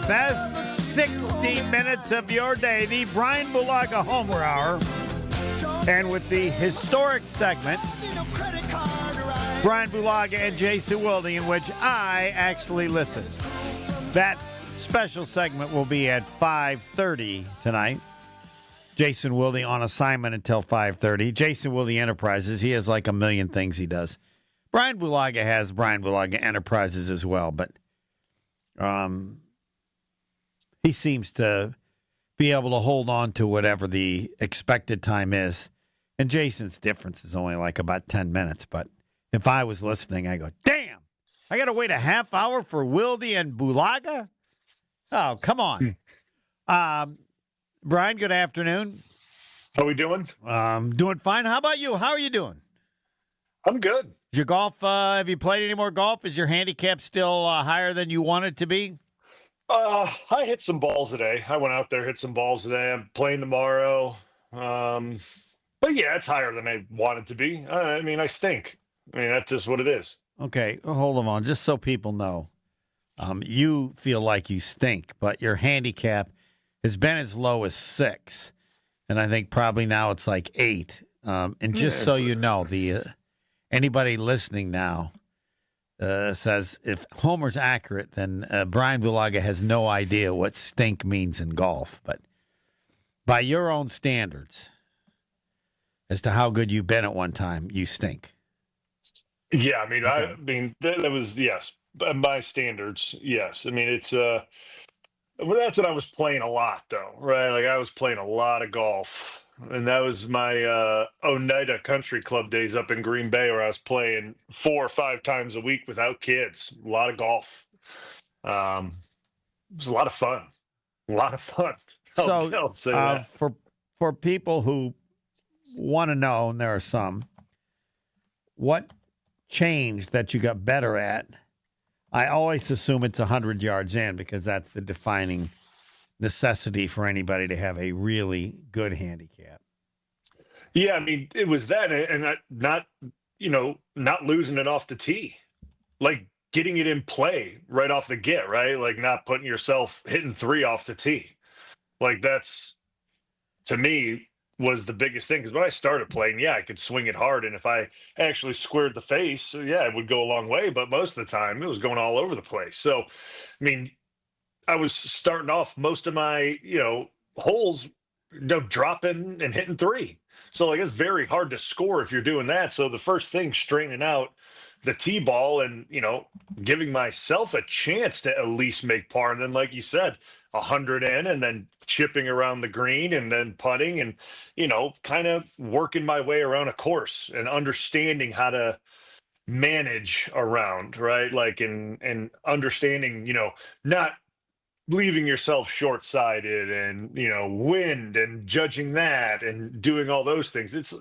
best 60 minutes of your day, the Bryan Bulaga Homer Hour. And with the historic segment, Bryan Bulaga and Jason Wilding, in which I actually listen. That special segment will be at 5:30 tonight. Jason Wilding on assignment until 5:30. Jason Wilding Enterprises, he has like a million things he does. Bryan Bulaga has Bryan Bulaga Enterprises as well, but he seems to be able to hold on to whatever the expected time is. And Jason's difference is only like about 10 minutes. But if I was listening, I go, damn, I got to wait a half hour for Wildy and Bulaga? Oh, come on. Bryan, good afternoon. How we doing? Doing fine. How about you? How are you doing? I'm good. Is your golf, have you played any more golf? Is your handicap still higher than you want it to be? I hit some balls today. I went out there, hit some balls today. I'm playing tomorrow. But yeah, it's higher than I want it to be. I mean, I stink. I mean, that's just what it is. Okay, hold on. Just so people know, you feel like you stink, but your handicap has been as low as 6. And I think probably now it's like 8. And just so you know, anybody listening now says if Homer's accurate, then Bryan Bulaga has no idea what stink means in golf. But by your own standards, as to how good you've been at one time, you stink. Yeah, I mean, Okay. that was, yes, by my standards, yes. I mean, it's well, that's what I was playing a lot, though, right? Like I was playing a lot of golf, and that was my Oneida Country Club days up in Green Bay, where I was playing 4 or 5 times a week without kids. A lot of golf. It was a lot of fun. A lot of fun. I'll say that. For people who want to know, and there are some, what changed that you got better at? I always assume it's 100 yards in because that's the defining necessity for anybody to have a really good handicap. Yeah, I mean, it was that, and not losing it off the tee, like getting it in play right off the get, right? Like not putting yourself hitting 3 off the tee. Like that's, to me, was the biggest thing. Because when I started playing, yeah, I could swing it hard, and if I actually squared the face, yeah, it would go a long way. But most of the time, it was going all over the place. So, I mean, I was starting off most of my, holes, dropping and hitting 3. So like it's very hard to score if you're doing that. So the first thing, straightening out the tee ball and giving myself a chance to at least make par. And then, like you said, 100 in, and then chipping around the green, and then putting, and kind of working my way around a course and understanding how to manage around, right? Like and understanding, not leaving yourself short-sighted, and wind, and judging that, and doing all those things. It's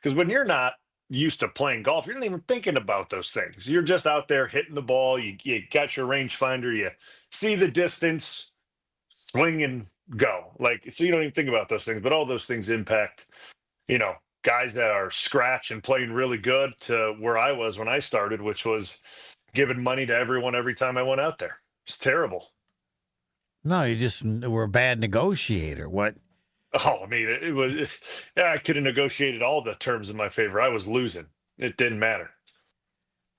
because when you're not used to playing golf, you're not even thinking about those things. You're just out there hitting the ball. You got your rangefinder, you see the distance, swing and go. Like, so you don't even think about those things, but all those things impact, guys that are scratch and playing really good to where I was when I started, which was giving money to everyone every time I went out there. It's terrible. No, you just were a bad negotiator. What? Oh, I mean, I could have negotiated all the terms in my favor. I was losing. It didn't matter.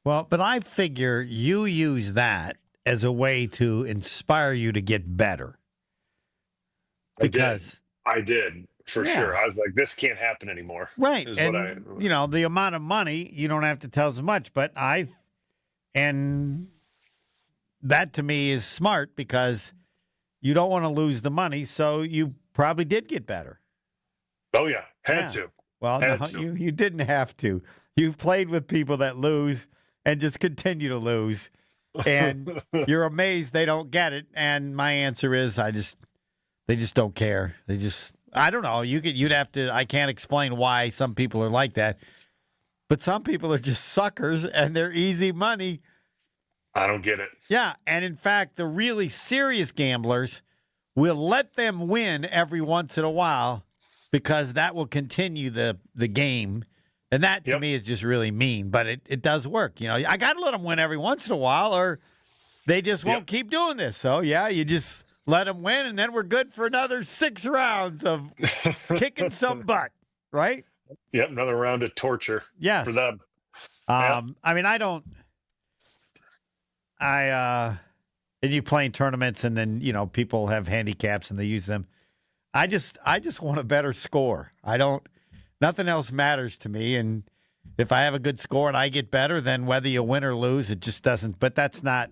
Well, but I figure you use that as a way to inspire you to get better. Because I did for sure. I was like, this can't happen anymore. Right. And, the amount of money, you don't have to tell as much, but and that to me is smart because you don't want to lose the money. So you probably did get better. Oh, yeah. Had to. Well, no, you didn't have to. You've played with people that lose and just continue to lose. And you're amazed they don't get it. And my answer is they just don't care. I don't know. You'd have to, I can't explain why some people are like that. But some people are just suckers and they're easy money. I don't get it. Yeah. And in fact, the really serious gamblers will let them win every once in a while because that will continue the game. And that to me is just really mean, but it does work. I got to let them win every once in a while or they just won't keep doing this. So, yeah, you just let them win, and then we're good for another 6 rounds of kicking some butt, right? Yep, another round of torture Yes. for them. I mean, and you play in tournaments, and then, people have handicaps and they use them. I just want a better score. Nothing else matters to me. And if I have a good score and I get better, then whether you win or lose, it just doesn't. But that's not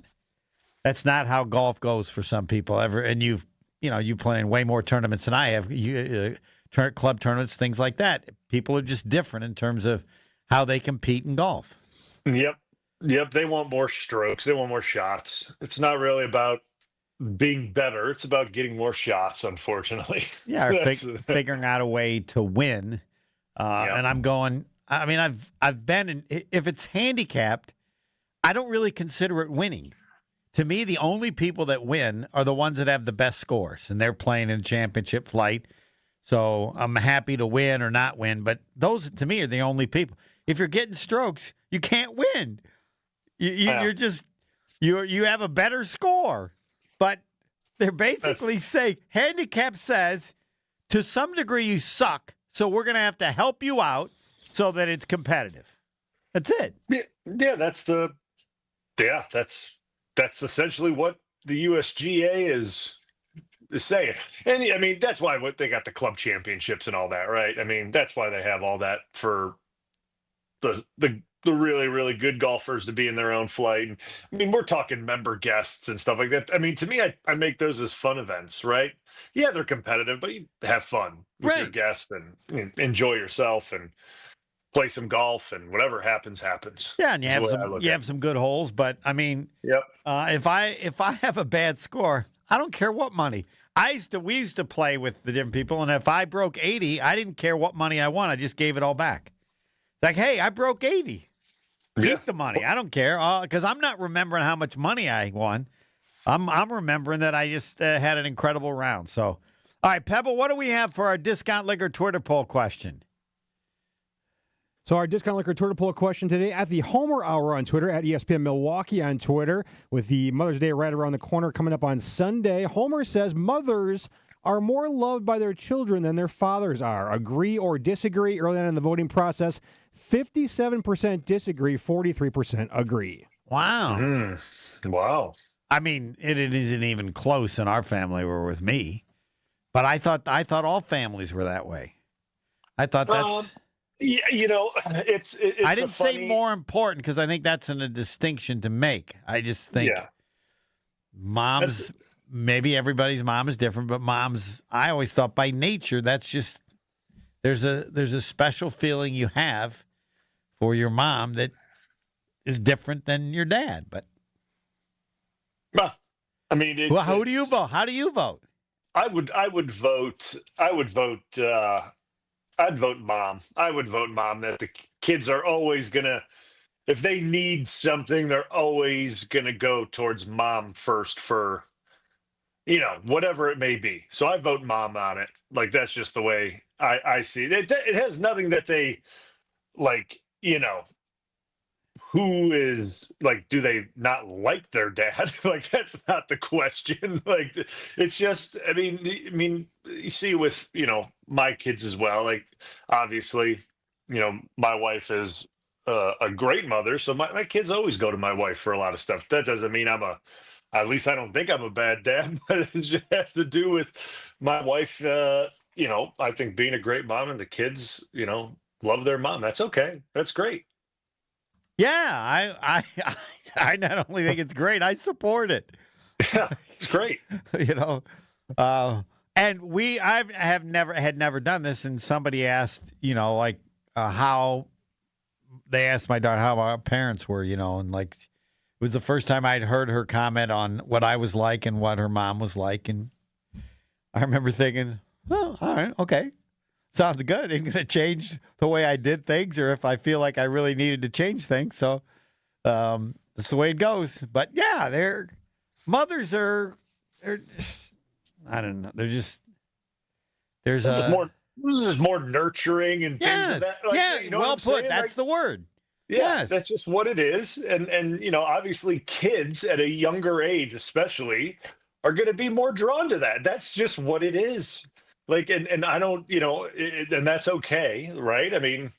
how golf goes for some people ever. And you play in way more tournaments than I have. Club tournaments, things like that. People are just different in terms of how they compete in golf. Yep. They want more strokes. They want more shots. It's not really about being better. It's about getting more shots, unfortunately. Yeah, or figuring out a way to win. And I'm going, I mean, I've been in, if it's handicapped, I don't really consider it winning. To me, the only people that win are the ones that have the best scores, and they're playing in championship flight. So I'm happy to win or not win, but those, to me, are the only people. If you're getting strokes, you can't win. You're just, you have a better score. But they're basically saying, handicap says, to some degree you suck, so we're going to have to help you out so that it's competitive. That's it. Yeah, that's essentially what the USGA is saying. And I mean, that's why they got the club championships and all that, right? I mean, that's why they have all that for the really, really good golfers to be in their own flight. And, I mean, we're talking member guests and stuff like that. I mean, to me, I make those as fun events, right? Yeah, they're competitive, but you have fun with your guests and enjoy yourself and play some golf, and whatever happens. Yeah, and you have some good holes, but I mean, if I have a bad score, I don't care what money. We used to play with the different people, and if I broke 80, I didn't care what money I won. I just gave it all back. It's like, hey, I broke 80. Keep the money. I don't care, because I'm not remembering how much money I won. I'm remembering that I just had an incredible round. So, all right, Pebble, what do we have for our Discount Liquor Twitter poll question? So our Discount Liquor Twitter poll question today at the Homer Hour on Twitter, at ESPN Milwaukee on Twitter, with the Mother's Day right around the corner coming up on Sunday. Homer says mothers are more loved by their children than their fathers are. Agree or disagree? Early on in the voting process, 57% disagree, 43% agree. Wow. Wow. I mean, it isn't even close in our family or with me. But I thought all families were that way. I thought that's... Yeah, it's I didn't say more important, because I think that's a distinction to make. I just think moms, maybe everybody's mom is different, but moms, I always thought by nature, that's just, there's a special feeling you have for your mom that is different than your dad. But I mean, how do you vote? How do you vote? I'd vote mom. I would vote mom, that the kids are always going to, if they need something, they're always going to go towards mom first for, whatever it may be. So I vote mom on it. Like, that's just the way I see it. It has nothing that they, like, who is, like, do they not like their dad? Like, that's not the question. Like, it's just, I mean, you see with, my kids as well. Like, obviously, my wife is a great mother, so my kids always go to my wife for a lot of stuff. That doesn't mean at least I don't think I'm a bad dad, but it just has to do with my wife, I think being a great mom, and the kids, love their mom. That's okay. That's great. Yeah, I not only think it's great, I support it. Yeah, it's great. And I had never done this, and somebody asked, how they asked my daughter how our parents were, and like it was the first time I'd heard her comment on what I was like and what her mom was like, and I remember thinking, oh, all right, okay. Sounds good. Ain't going to change the way I did things, or if I feel like I really needed to change things. So that's the way it goes. But yeah, mothers are just, I don't know. They're just, there's more nurturing and things like that. Like, well put. That's the word. Yeah, yes. That's just what it is. And obviously kids at a younger age, especially, are going to be more drawn to that. That's just what it is. Like, and I don't, and that's okay, right? I mean,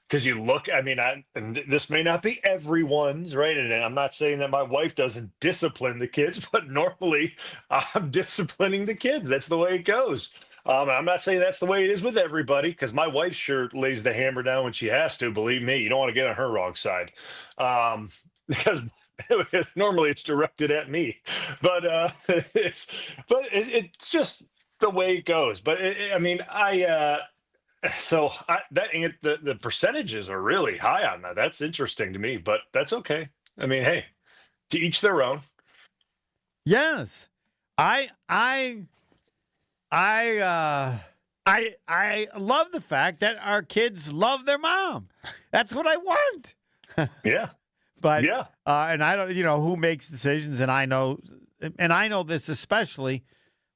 because you look, I mean, and this may not be everyone's, right? And I'm not saying that my wife doesn't discipline the kids, but normally I'm disciplining the kids. That's the way it goes. I'm not saying that's the way it is with everybody, because my wife sure lays the hammer down when she has to. Believe me, you don't want to get on her wrong side, because normally it's directed at me. But it's just the way it goes. But the percentages are really high on that. That's interesting to me, but that's okay. I mean, hey, to each their own. Yes, I love the fact that our kids love their mom. That's what I want. Yeah, but yeah, and I don't, who makes decisions, and I know this especially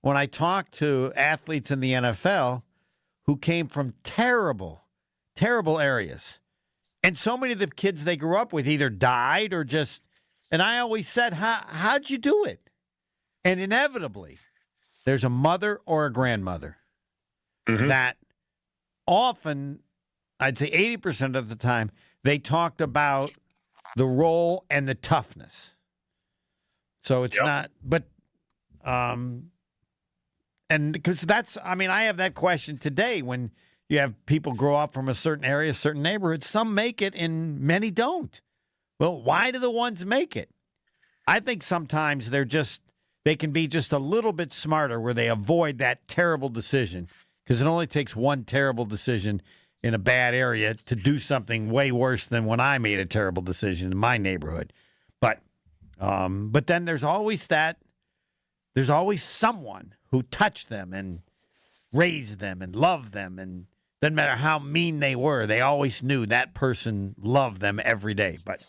when I talk to athletes in the NFL who came from terrible, terrible areas. And so many of the kids they grew up with either died or just, and I always said, how'd you do it? And inevitably, there's a mother or a grandmother that often, I'd say 80% of the time, they talked about the role and the toughness. So it's not, but, and because that's, I mean, I have that question today when you have people grow up from a certain area, a certain neighborhood. Some make it and many don't. Well, why do the ones make it? I think sometimes they can be just a little bit smarter where they avoid that terrible decision, because it only takes one terrible decision in a bad area to do something way worse than when I made a terrible decision in my neighborhood. But then there's always someone who touched them and raised them and loved them, and doesn't matter how mean they were, they always knew that person loved them every day. But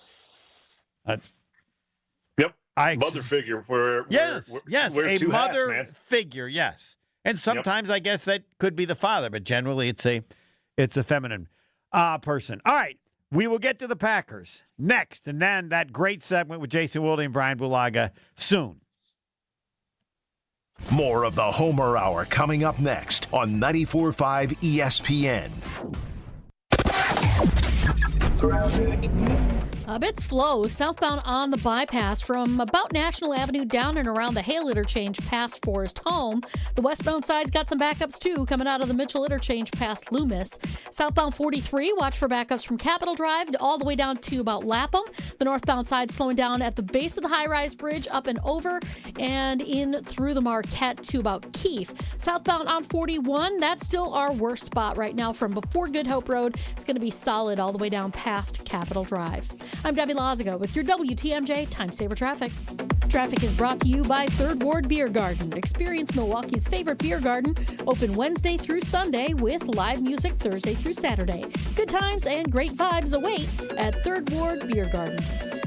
mother figure. Yes, a mother figure. Yes, and sometimes I guess that could be the father, but generally it's a feminine person. All right, we will get to the Packers next, and then that great segment with Jason Wilde and Bryan Bulaga soon. More of the Homer Hour coming up next on 94.5 ESPN. A bit slow southbound on the bypass from about National Avenue down and around the Hale interchange past Forest Home. The westbound side's got some backups too coming out of the Mitchell interchange past Loomis. Southbound 43, watch for backups from Capitol Drive all the way down to about Lapham. The northbound side slowing down at the base of the high-rise bridge up and over and in through the Marquette to about Keefe. Southbound on 41, that's still our worst spot right now from before Good Hope Road. It's going to be solid all the way down past Capitol Drive. I'm Debbie Lazaga with your WTMJ Time Saver Traffic. Traffic is brought to you by Third Ward Beer Garden. Experience Milwaukee's favorite beer garden, open Wednesday through Sunday with live music Thursday through Saturday. Good times and great vibes await at Third Ward Beer Garden.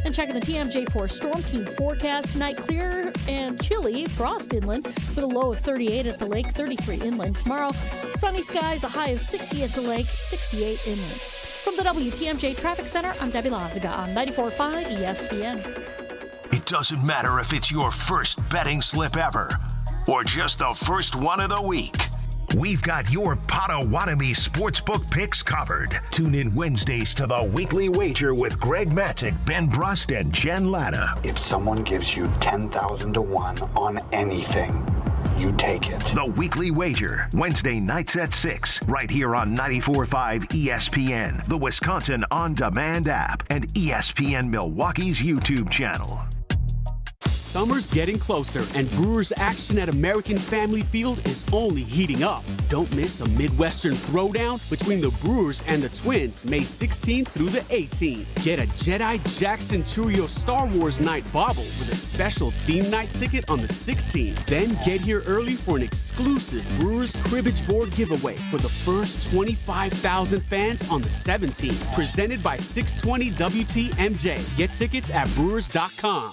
And checking the TMJ4 Storm Team forecast tonight, clear and chilly, frost inland with a low of 38 at the lake, 33 inland. Tomorrow, sunny skies, a high of 60 at the lake, 68 inland. From the WTMJ Traffic Center, I'm Debbie Lazaga on 94.5 ESPN. It doesn't matter if it's your first betting slip ever or just the first one of the week. We've got your Potawatomi sportsbook picks covered. Tune in Wednesdays to the Weekly Wager with Greg Matzik, Ben Brust, and Jen Latta. If someone gives you 10,000 to 1 on anything, you take it. The Weekly Wager, Wednesday nights at 6, right here on 94.5 ESPN, the Wisconsin On Demand app, and ESPN Milwaukee's YouTube channel. Summer's getting closer, and Brewers action at American Family Field is only heating up. Don't miss a Midwestern throwdown between the Brewers and the Twins, May 16th through the 18th. Get a Jedi Jackson Churio Star Wars Night bauble with a special theme night ticket on the 16th. Then get here early for an exclusive Brewers cribbage board giveaway for the first 25,000 fans on the 17th. Presented by 620 WTMJ. Get tickets at Brewers.com.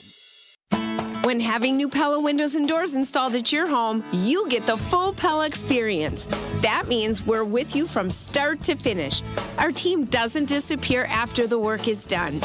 When having new Pella windows and doors installed at your home, you get the full Pella experience. That means we're with you from start to finish. Our team doesn't disappear after the work is done.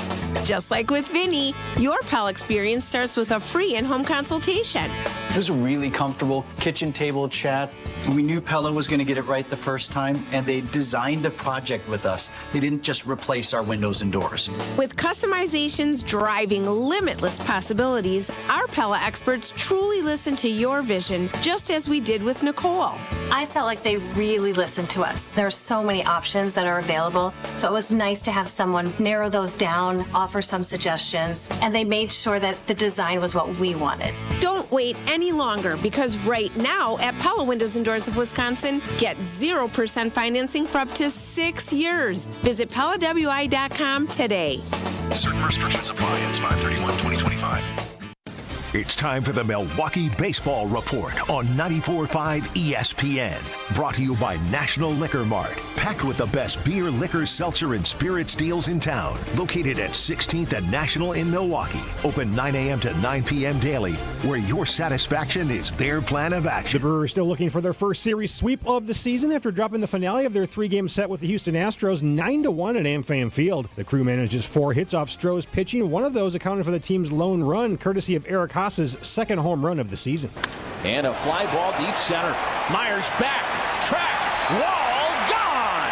Just like with Vinny, your Pella experience starts with a free in-home consultation. It was a really comfortable kitchen table chat. We knew Pella was going to get it right the first time, and they designed a project with us. They didn't just replace our windows and doors. With customizations driving limitless possibilities, our Pella experts truly listen to your vision, just as we did with Nicole. I felt like they really listened to us. There are so many options that are available, so it was nice to have someone narrow those down, offer some suggestions, and they made sure that the design was what we wanted. Don't wait any longer, because right now at Pella Windows and Doors of Wisconsin, get 0% financing for up to 6 years. Visit PellaWI.com today. Certain restrictions apply. It's 5/31/2025. It's time for the Milwaukee Baseball Report on 94.5 ESPN. Brought to you by National Liquor Mart. Packed with the best beer, liquor, seltzer, and spirits deals in town. Located at 16th and National in Milwaukee. Open 9 a.m. to 9 p.m. daily, where your satisfaction is their plan of action. The Brewers still looking for their first series sweep of the season after dropping the finale of their 3-game set with the Houston Astros 9-1 at AmFam Field. The crew manages 4 hits off Stroh's pitching. One of those accounted for the team's lone run, courtesy of Eric Haas's second home run of the season. And a fly ball deep center. Myers back, track, wall, gone!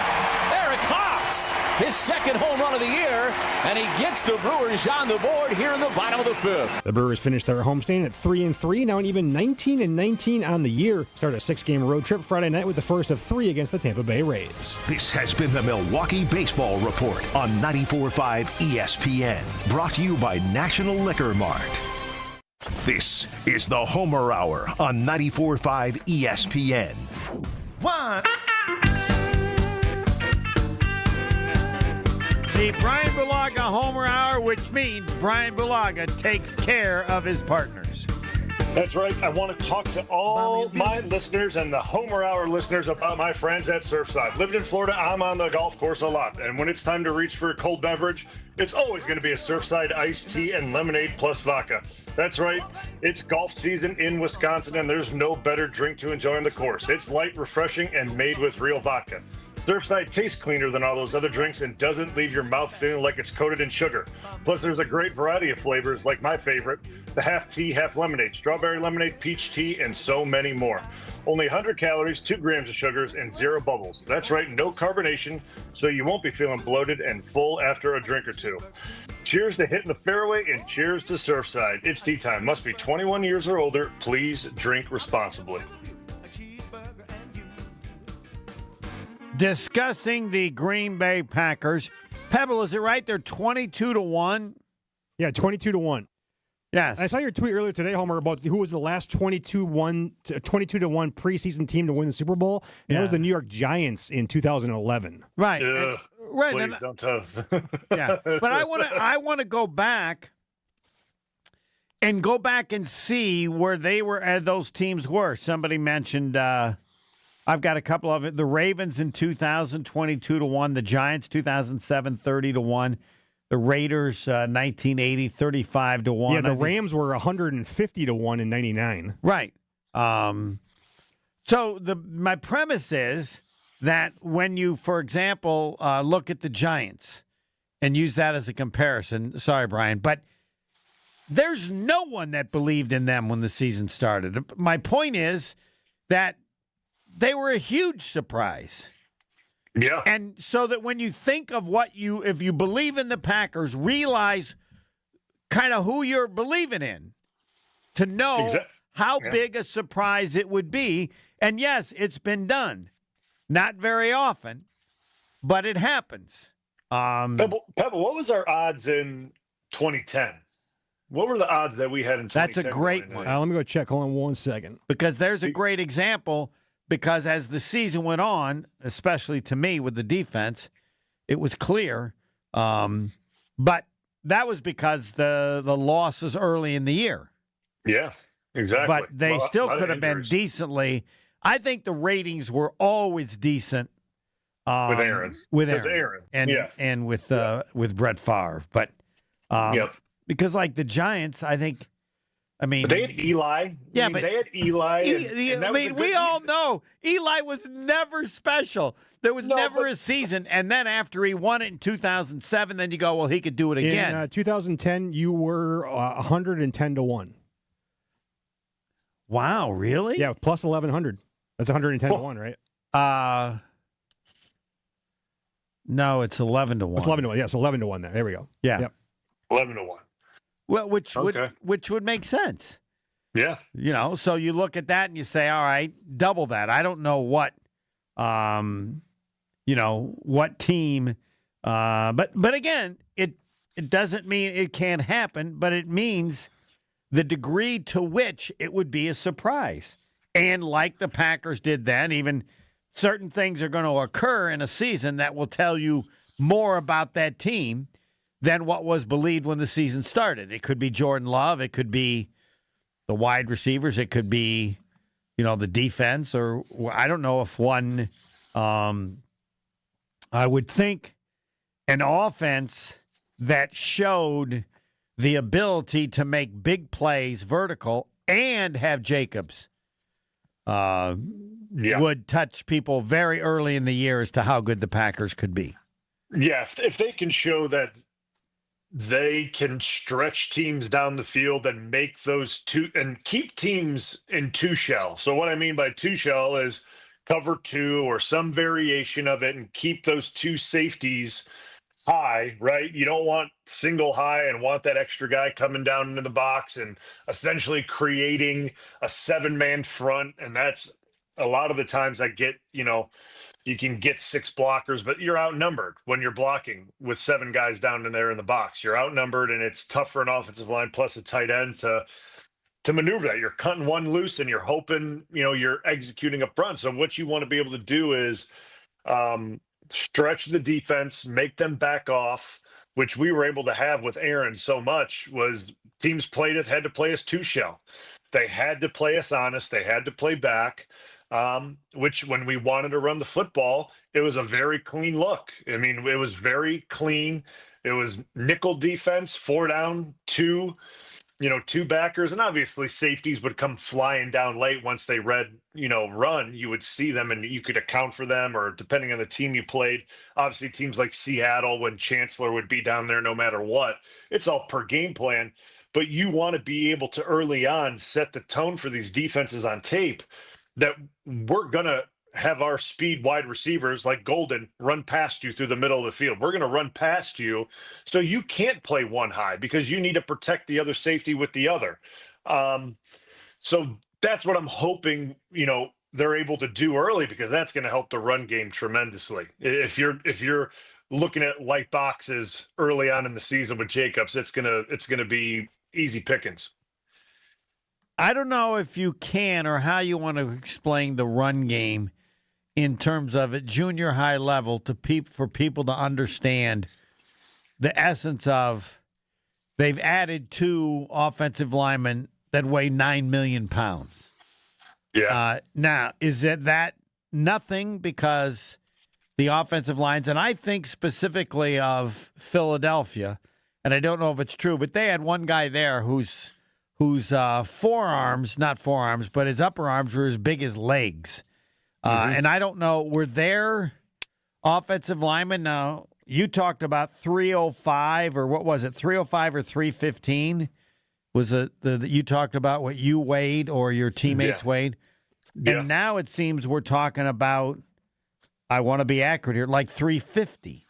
Eric Haas, his second home run of the year, and he gets the Brewers on the board here in the bottom of the 5th. The Brewers finished their homestand at 3-3, now an even 19-19 on the year. Start a 6-game road trip Friday night with the first of 3 against the Tampa Bay Rays. This has been the Milwaukee Baseball Report on 94.5 ESPN. Brought to you by National Liquor Mart. This is the Homer Hour on 94.5 ESPN. One. The Bryan Bulaga Homer Hour, which means Bryan Bulaga takes care of his partners. That's right. I want to talk to all my listeners and the Homer Hour listeners about my friends at Surfside. Living in Florida, I'm on the golf course a lot. And when it's time to reach for a cold beverage, it's always going to be a Surfside iced tea and lemonade plus vodka. That's right. It's golf season in Wisconsin, and there's no better drink to enjoy on the course. It's light, refreshing, and made with real vodka. Surfside tastes cleaner than all those other drinks and doesn't leave your mouth feeling like it's coated in sugar. Plus, there's a great variety of flavors, like my favorite, the half tea, half lemonade, strawberry lemonade, peach tea, and so many more. Only 100 calories, 2 grams of sugars, and 0 bubbles. That's right, no carbonation, so you won't be feeling bloated and full after a drink or two. Cheers to hitting the fairway, and cheers to Surfside. It's tea time. Must be 21 years or older. Please drink responsibly. Discussing the Green Bay Packers. Pebble, is it right? They're 22-1. Yeah, 22-1. Yes. I saw your tweet earlier today, Homer, about who was the last 22-1 preseason team to win the Super Bowl. And that was the New York Giants in 2011. Right. Right. Please don't tell us. Yeah. But I want to go back and see where they were, those teams were. Somebody mentioned I've got a couple of it. The Ravens in 2000, 22-1. The Giants, 2007, 30-1. The Raiders, 1980, 35-1. Yeah, the Rams were 150-1 in 99. Right. So my premise is that when you, for example, look at the Giants and use that as a comparison, sorry, Brian, but there's no one that believed in them when the season started. My point is that they were a huge surprise. Yeah. And so that when you think of if you believe in the Packers, realize kind of who you're believing in to know how big a surprise it would be. And yes, it's been done. Not very often, but it happens. Pebble, what was our odds in 2010? What were the odds that we had in 2010? That's a great one. Let me go check. Hold on 1 second. Because there's a great example. Because as the season went on, especially to me with the defense, it was clear. But that was because the losses early in the year. Yeah, exactly. But they still could have been decently. I think the ratings were always decent. With Aaron. With Aaron. And with Brett Favre. But because like the Giants, I mean, but they had Eli. Yeah, they had Eli. We all know Eli was never special. There was never a season. And then after he won it in 2007, then you go, well, he could do it again. In 2010, you were 110-1. Wow, really? Yeah, plus 1,100. That's 110 to 1, right? No, it's 11 to 1. It's 11 to 1. Yeah, so 11 to 1 there. There we go. Yeah. Yep. 11 to 1. Well, which Okay. would make sense. Yeah. You know, so you look at that and you say, all right, double that. I don't know what what team but again, it doesn't mean it can't happen, but it means the degree to which it would be a surprise. And like the Packers did then, even certain things are going to occur in a season that will tell you more about that team than what was believed when the season started. It could be Jordan Love. It could be the wide receivers. It could be, the defense. Or I don't know if one I would think an offense that showed the ability to make big plays vertical and have Jacobs would touch people very early in the year as to how good the Packers could be. Yeah, if they can show that they can stretch teams down the field and make those two and keep teams in two shell. So what I mean by two shell is cover two or some variation of it and keep those two safeties high, right? You don't want single high and want that extra guy coming down into the box and essentially creating a 7-man front. And that's a lot of the times I get, you can get 6 blockers, but you're outnumbered when you're blocking with 7 guys down in there in the box. You're outnumbered, and it's tough for an offensive line plus a tight end to maneuver that. You're cutting one loose, and you're hoping, you're executing up front. So what you want to be able to do is stretch the defense, make them back off, which we were able to have with Aaron so much. Was teams had to play us two shell. They had to play us honest. They had to play back. Which when we wanted to run the football, it was a very clean look. I mean, it was very clean. It was nickel defense, 4 down, 2 backers, and obviously safeties would come flying down late once they read, run. You would see them and you could account for them, or depending on the team you played. Obviously, teams like Seattle, when Chancellor would be down there no matter what, it's all per game plan. But you want to be able to early on set the tone for these defenses on tape that we're going to have our speed wide receivers like Golden run past you through the middle of the field. We're going to run past you, so you can't play one high because you need to protect the other safety with the other. So that's what I'm hoping, they're able to do early, because that's going to help the run game tremendously. If you're looking at light boxes early on in the season with Jacobs, it's going to be easy pickings. I don't know if you can or how you want to explain the run game in terms of at junior high level for people to understand the essence of they've added 2 offensive linemen that weigh 9 million pounds. Yeah. Now, is that nothing because the offensive lines, and I think specifically of Philadelphia, and I don't know if it's true, but they had one guy there whose forearms, not forearms, but his upper arms were as big as legs. And I don't know, were there offensive linemen? Now, you talked about 305, or what was it, 305 or 315? Was it you talked about what you weighed or your teammates weighed? Yeah. And now it seems we're talking about, I want to be accurate here, like 350.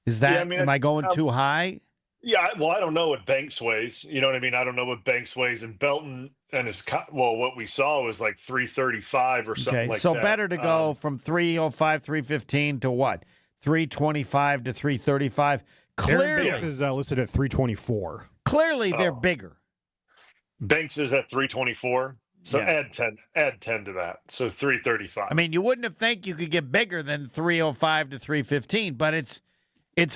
Is that, am I going too high? Yeah, well, I don't know what Banks weighs. You know what I mean? I don't know what Banks weighs. And Belton and what we saw was like 335 or something like that. So better to go from 305, 315 to what? 325 to 335. Clearly, Banks is listed at 324. Clearly, they're bigger. Banks is at 324. So add 10 to that. So 335. I mean, you wouldn't have think you could get bigger than 305 to 315, but it's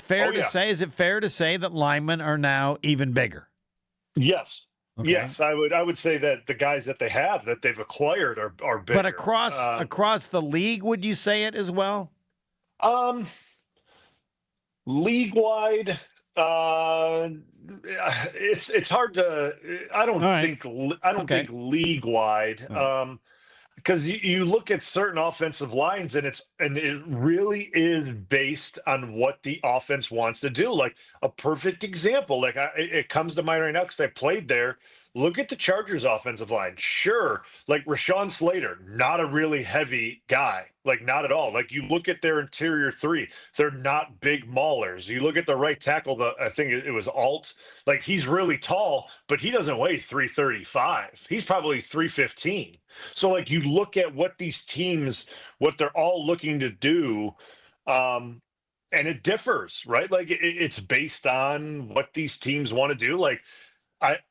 fair to say. Is it fair to say that linemen are now even bigger? Yes. Okay. Yes, I would say that the guys that they've acquired are bigger. But across the league, would you say it as well? League wide, it's hard to. I don't think league wide. Because you look at certain offensive lines and it really is based on what the offense wants to do. Like a perfect example, it comes to mind right now because I played there. look at the Chargers offensive line. Sure, like Rashawn Slater, not a really heavy guy, like not at all. Like you look at their interior three, they're not big maulers. You look at the right tackle, I think it was Alt, like he's really tall, but he doesn't weigh 335. He's probably 315. So like you look at what these teams, what they're all looking to do, and it differs, right? Like it's based on what these teams want to do. Like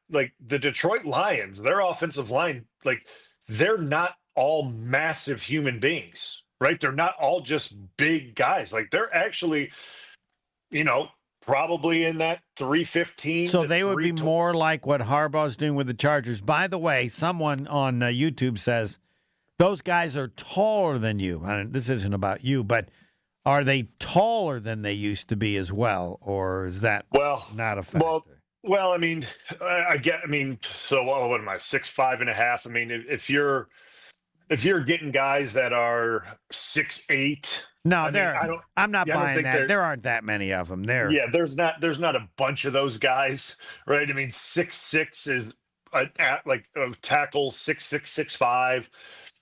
the Detroit Lions, their offensive line, like they're not all massive human beings, right? They're not all just big guys. Like they're actually, probably in that 315. So they would be more like what Harbaugh's doing with the Chargers. By the way, someone on YouTube says those guys are taller than you. This isn't about you, but are they taller than they used to be as well, or is that not a factor? Well, I mean, so what am I, 6'5.5"? I mean, if you're getting guys that are 6'8", no, I'm not buying buying that. There aren't that many of them there. Yeah, there's not a bunch of those guys, right? I mean, 6'6" is a tackle, 6'6", 6'5".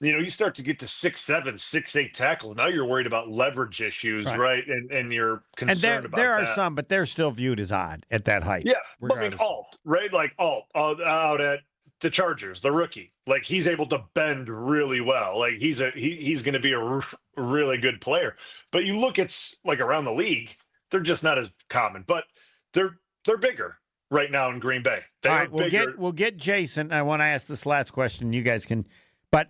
You start to get to 6'7", 6'8" tackles. Now you're worried about leverage issues, right? And you're concerned about that. There are some, but they're still viewed as odd at that height. Yeah, but I mean, Alt, right? Like Alt out at the Chargers, the rookie. Like he's able to bend really well. Like he's going to be a really good player. But you look at like around the league, they're just not as common. But they're bigger right now in Green Bay. All right, we'll get Jason. I want to ask this last question. You guys can, but.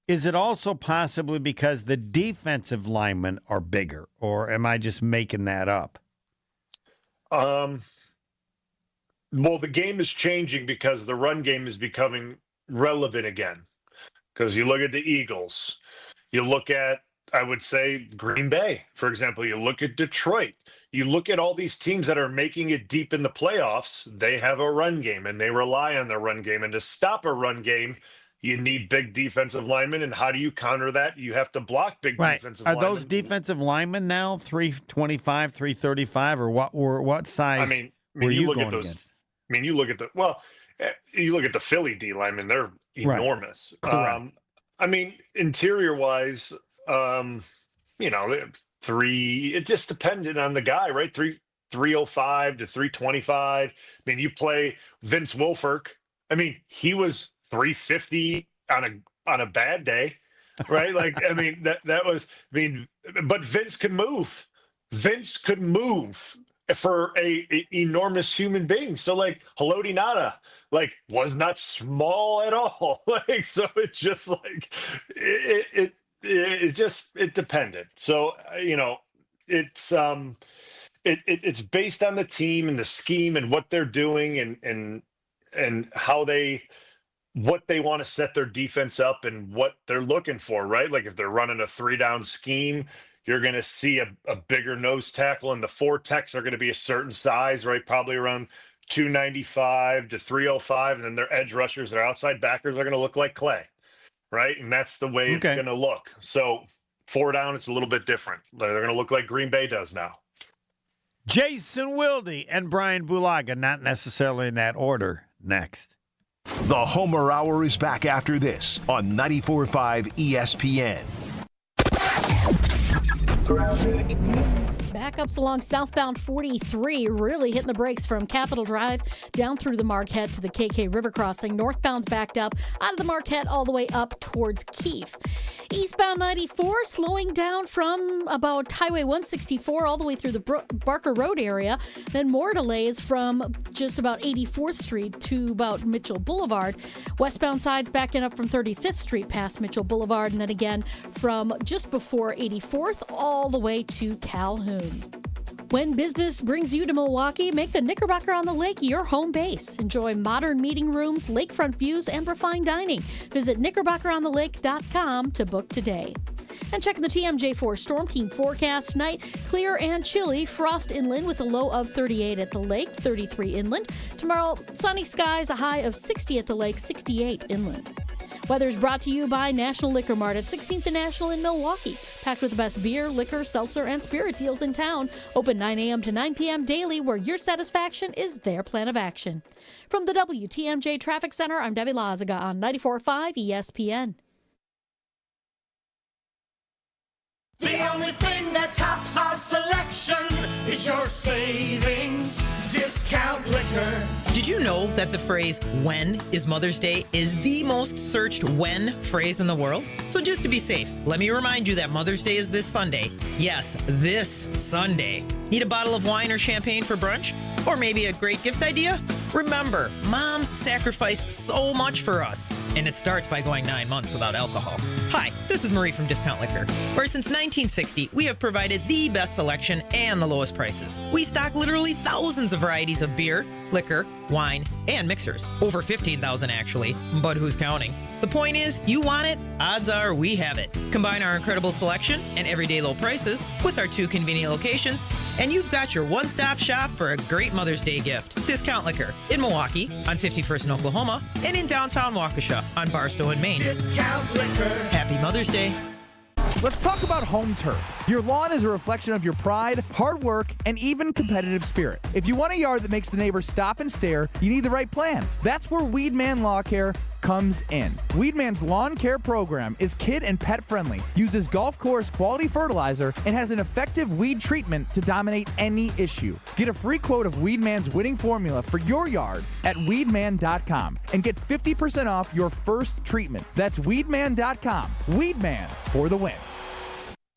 Is it also possibly because the defensive linemen are bigger, or am I just making that up? Well, the game is changing because the run game is becoming relevant again. Because you look at the Eagles, you look at, I would say, Green Bay, for example, you look at Detroit, you look at all these teams that are making it deep in the playoffs, they have a run game and they rely on their run game. And to stop a run game, you need big defensive linemen, and how do you counter that? You have to block big defensive linemen. Are those defensive linemen now 325, 335, or what size were you going against? I mean, you look at the Philly D linemen; they're enormous. Correct. I mean, interior-wise, it just depended on the guy, right? 305 to 325. I mean, you play Vince Wilfork. I mean, he was 350 on a bad day, right? Like, I mean, that was, but Vince could move. Vince could move for a enormous human being. So like Haloti Ngata, like was not small at all. Like, so it's just like, it depended. So, it's based on the team and the scheme and what they're doing and how what they want to set their defense up and what they're looking for, right? Like if they're running a 3-down scheme, you're going to see a bigger nose tackle, and the 4 techs are going to be a certain size, right? Probably around 295 to 305. And then their edge rushers, their outside backers are going to look like Clay, right? And that's the way it's going to look. So 4 down, it's a little bit different. They're going to look like Green Bay does now. Jason Wilde and Bryan Bulaga, not necessarily in that order, next. The Homer Hour is back after this on 94.5 ESPN. Backups along southbound 43 really hitting the brakes from Capitol Drive down through the Marquette to the KK River crossing. Northbound's backed up out of the Marquette all the way up towards Keefe. Eastbound 94 slowing down from about Highway 164 all the way through the Barker Road area. Then more delays from just about 84th Street to about Mitchell Boulevard. Westbound side's backing up from 35th Street past Mitchell Boulevard, and then again from just before 84th all the way to Calhoun. When business brings you to Milwaukee, make the Knickerbocker on the Lake your home base. Enjoy modern meeting rooms, lakefront views, and refined dining. Visit knickerbockeronthelake.com to book today. And checking the TMJ4 Storm Team forecast tonight, clear and chilly, frost inland with a low of 38 at the lake, 33 inland. Tomorrow, sunny skies, a high of 60 at the lake, 68 inland. Weather's brought to you by National Liquor Mart at 16th and National in Milwaukee. Packed with the best beer, liquor, seltzer, and spirit deals in town. Open 9 a.m. to 9 p.m. daily, where your satisfaction is their plan of action. From the WTMJ Traffic Center, I'm Debbie Lazaga on 94.5 ESPN. The only thing that tops our selection is your savings discount liquor. Did you know that the phrase, "when is Mother's Day," is the most searched when phrase in the world? So just to be safe, let me remind you that Mother's Day is this Sunday. Yes, this Sunday. Need a bottle of wine or champagne for brunch? Or maybe a great gift idea? Remember, moms sacrifice so much for us. And it starts by going 9 months without alcohol. Hi, this is Marie from Discount Liquor, where since 1960, we have provided the best selection and the lowest prices. We stock literally thousands of varieties of beer, liquor, wine, and mixers. Over 15,000 actually, but who's counting? The point is, you want it, odds are we have it. Combine our incredible selection and everyday low prices with our 2 convenient locations, and you've got your one-stop shop for a great Mother's Day gift. Discount Liquor in Milwaukee on 51st in Oklahoma and in downtown Waukesha on Barstow in Maine. Discount Liquor. Happy Mother's Day. Let's talk about Home Turf. Your lawn is a reflection of your pride, hard work, and even competitive spirit. If you want a yard that makes the neighbors stop and stare, you need the right plan. That's where Weedman Lawn Care comes in. Weedman's lawn care program is kid and pet friendly, uses golf course quality fertilizer, and has an effective weed treatment to dominate any issue. Get a free quote of Weedman's winning formula for your yard at weedman.com and get 50% off your first treatment. That's weedman.com. Weedman for the win.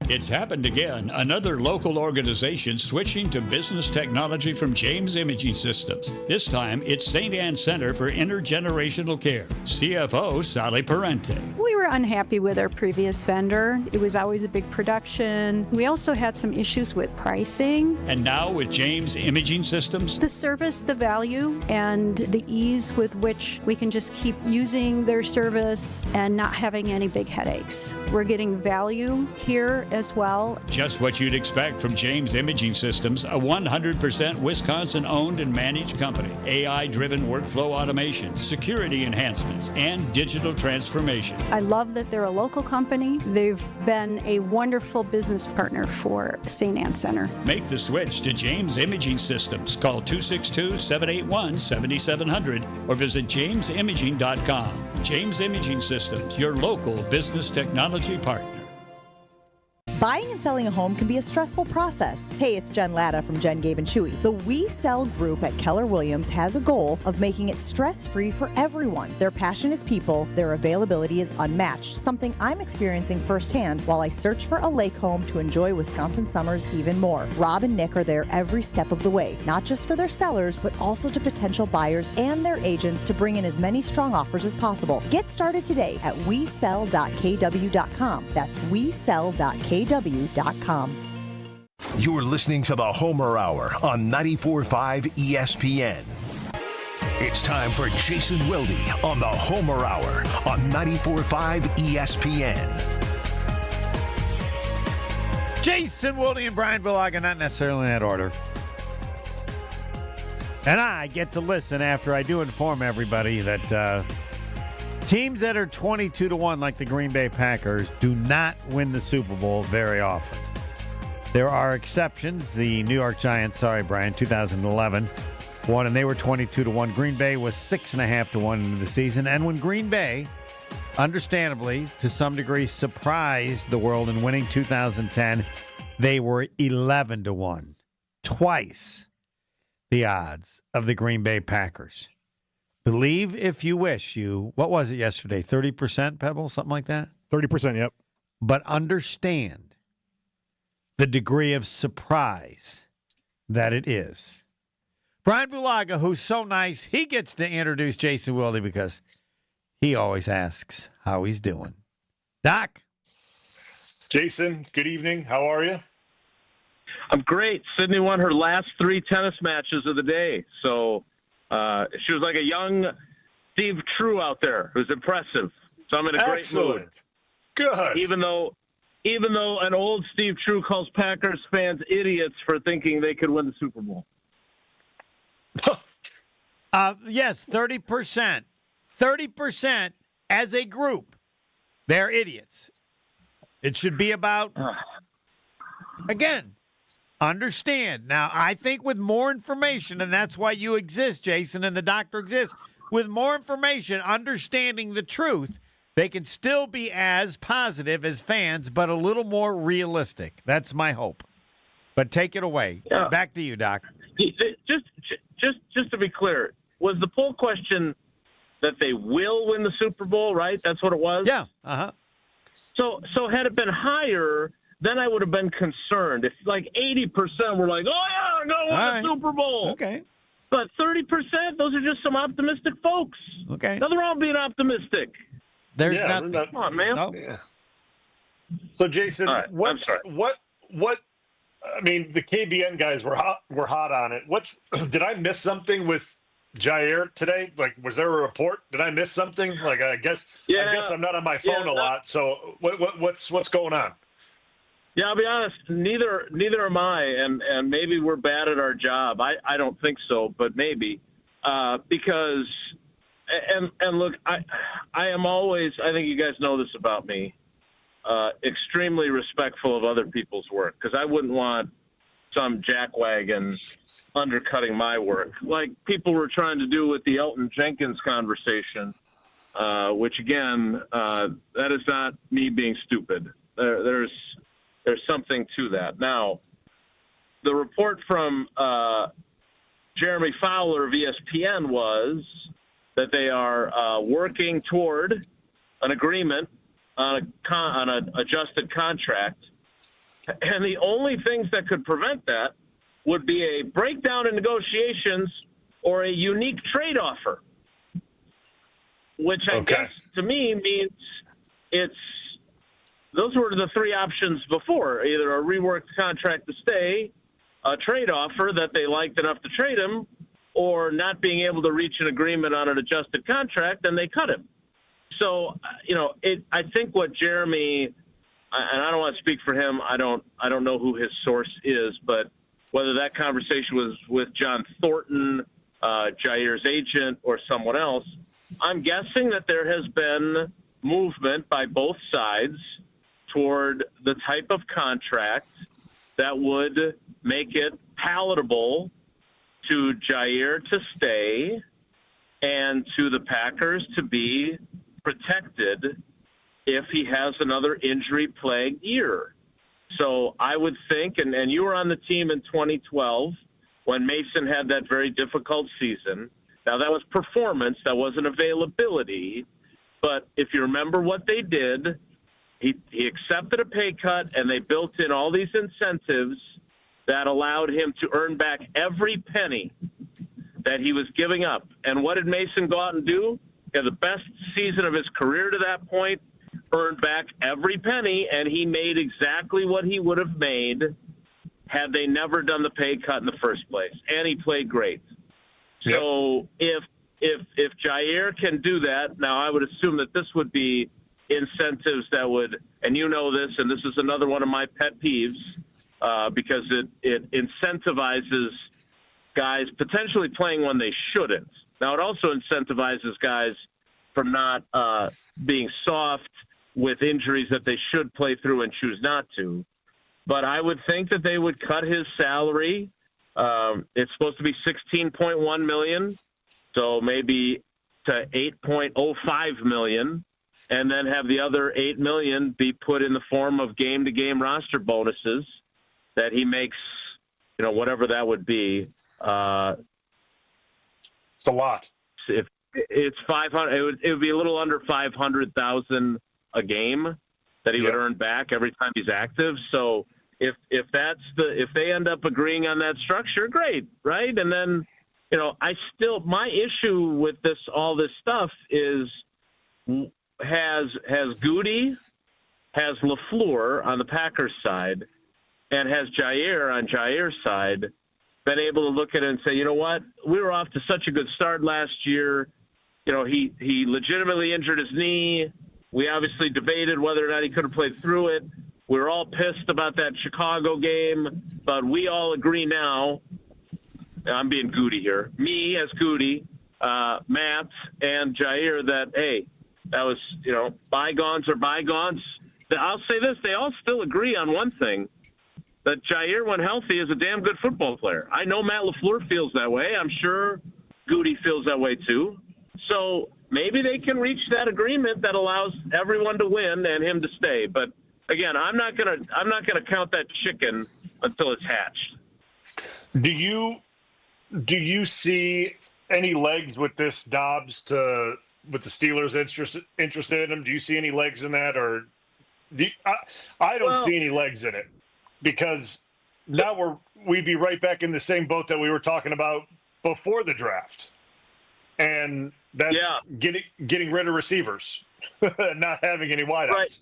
It's happened again. Another local organization switching to business technology from James Imaging Systems. This time, it's St. Anne Center for Intergenerational Care. CFO Sally Parente. We were unhappy with our previous vendor. It was always a big production. We also had some issues with pricing. And now with James Imaging Systems, The service, the value, and the ease with which we can just keep using their service and not having any big headaches. We're getting value here as well. just what you'd expect from James Imaging Systems, a 100% Wisconsin-owned and managed company. AI-driven workflow automation, security enhancements, and digital transformation. I love that they're a local company. They've been a wonderful business partner for St. Anne Center. Make the switch to James Imaging Systems. Call 262-781-7700 or visit jamesimaging.com. James Imaging Systems, your local business technology partner. Buying and selling a home can be a stressful process. Hey, it's Jen Latta from Jen, Gabe, and Chewy. The We Sell group at Keller Williams has a goal of making it stress-free for everyone. Their passion is people, their availability is unmatched, something I'm experiencing firsthand while I search for a lake home to enjoy Wisconsin summers even more. Rob and Nick are there every step of the way, not just for their sellers, but also to potential buyers and their agents to bring in as many strong offers as possible. Get started today at wesell.kw.com. That's wesell.kw.com. You're listening to the Homer Hour on 94.5 ESPN. It's time for Jason Wilde on the Homer Hour on 94.5 ESPN. Jason Wilde and Bryan Bulaga, not necessarily in that order. And I get to listen after I do inform everybody that teams that are 22-1, like the Green Bay Packers, do not win the Super Bowl very often. There are exceptions. The New York Giants, Brian, 2011 won, and they were 22-1. Green Bay was 6.5-1 into the season. And when Green Bay, understandably, to some degree, surprised the world in winning 2010, they were 11-1. Twice the odds of the Green Bay Packers. Believe if you wish. What was it yesterday? 30%, Pebble? Something like that? 30%, yep. But understand the degree of surprise that it is. Bryan Bulaga, who's so nice, he gets to introduce Jason Wilde because he always asks how he's doing. Doc? Jason, good evening. How are you? I'm great. Sydney won her last 3 tennis matches of the day, so... she was like a young Steve True out there. It was impressive. So I'm in a great mood. Good. Even though an old Steve True calls Packers fans idiots for thinking they could win the Super Bowl. Yes, 30%. 30% as a group, they're idiots. It should be about, again, understand. Now, I think with more information, and that's why you exist, Jason, and the doctor exists, with more information, understanding the truth, they can still be as positive as fans, but a little more realistic. That's my hope. But take it away. Yeah. Back to you, Doc. Just to be clear, was the poll question that they will win the Super Bowl, right? That's what it was? Yeah. Uh-huh. So had it been higher, then I would have been concerned. If like 80% were like, oh, yeah, we're going to win the Super Bowl. Okay. But 30%, those are just some optimistic folks. Okay. Nothing wrong with being optimistic. There's nothing. Come on, man. No. Yeah. So, Jason, All right, I'm sorry. what? I mean, the KBN guys were hot on it. Did I miss something with Jair today? Like, was there a report? Did I miss something? Like, I guess I'm not on my phone a lot. So, what's going on? Yeah, I'll be honest. Neither am I, and maybe we're bad at our job. I don't think so, but maybe because and look, I am always. I think you guys know this about me. Extremely respectful of other people's work because I wouldn't want some jackwagon undercutting my work like people were trying to do with the Elton Jenkins conversation, which again, that is not me being stupid. There's something to that. Now, the report from Jeremy Fowler of ESPN was that they are working toward an agreement on an adjusted contract. And the only things that could prevent that would be a breakdown in negotiations or a unique trade offer, which I guess to me means those were the three options before, either a reworked contract to stay, a trade offer that they liked enough to trade him, or not being able to reach an agreement on an adjusted contract, and they cut him. So, I think what Jeremy, and I don't want to speak for him. I don't know who his source is, but whether that conversation was with John Thornton, Jair's agent, or someone else, I'm guessing that there has been movement by both sides toward the type of contract that would make it palatable to Jair to stay and to the Packers to be protected if he has another injury-plagued year. So I would think, and you were on the team in 2012 when Mason had that very difficult season. Now, that was performance. That wasn't availability. But if you remember what they did, he accepted a pay cut, and they built in all these incentives that allowed him to earn back every penny that he was giving up. And what did Mason go out and do? He had the best season of his career to that point, earned back every penny, and he made exactly what he would have made had they never done the pay cut in the first place. And he played great. Yep. So if Jair can do that, now I would assume that this would be incentives that would, and you know this, and this is another one of my pet peeves, because it incentivizes guys potentially playing when they shouldn't. Now, it also incentivizes guys from not being soft with injuries that they should play through and choose not to. But I would think that they would cut his salary. It's supposed to be $16.1 million, so maybe to $8.05 million, and then have the other $8 million be put in the form of game-to-game roster bonuses that he makes, whatever that would be. It's a lot. If it's 500, it would be a little under 500,000 a game that he would earn back every time he's active. So if they end up agreeing on that structure, great, right? And then, my issue with all this stuff is has Goody, has LaFleur on the Packers side, and has Jair on Jair's side been able to look at it and say, you know what, we were off to such a good start last year. He legitimately injured his knee. We obviously debated whether or not he could have played through it. We were all pissed about that Chicago game, but we all agree now, I'm being Goody here, me as Goody, Matt and Jair, that, hey, That was, bygones are bygones. I'll say this. They all still agree on one thing, that Jair, when healthy, is a damn good football player. I know Matt LaFleur feels that way. I'm sure Goody feels that way too. So maybe they can reach that agreement that allows everyone to win and him to stay. But again, I'm not gonna count that chicken until it's hatched. Do you see any legs with this Dobbs with the Steelers interested in him? Do you see any legs in that, or I don't see any legs in it, because now we'd be right back in the same boat that we were talking about before the draft, and that's getting rid of receivers, not having any wideouts.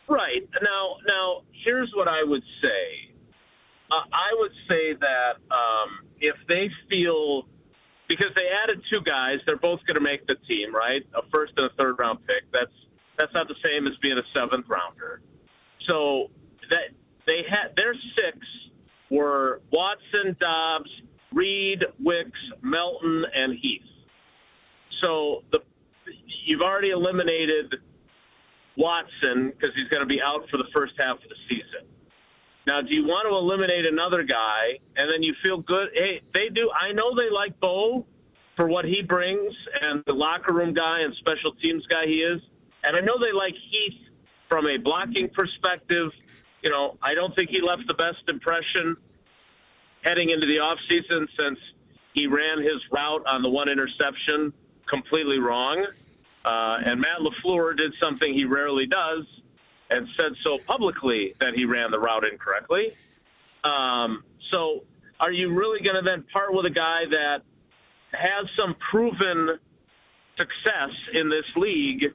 Right. Now, here's what I would say. I would say that if they feel, because they added two guys, they're both going to make the team, right? A first and a third round pick. That's not the same as being a seventh rounder. So that they had their six were Watson, Dobbs, Reed, Wicks, Melton, and Heath. So you've already eliminated Watson because he's going to be out for the first half of the season. Now, do you want to eliminate another guy and then you feel good? Hey, they do. I know they like Bo for what he brings and the locker room guy and special teams guy he is. And I know they like Heath from a blocking perspective. I don't think he left the best impression heading into the offseason since he ran his route on the one interception completely wrong. And Matt LaFleur did something he rarely does and said so publicly that he ran the route incorrectly. So are you really going to then part with a guy that has some proven success in this league?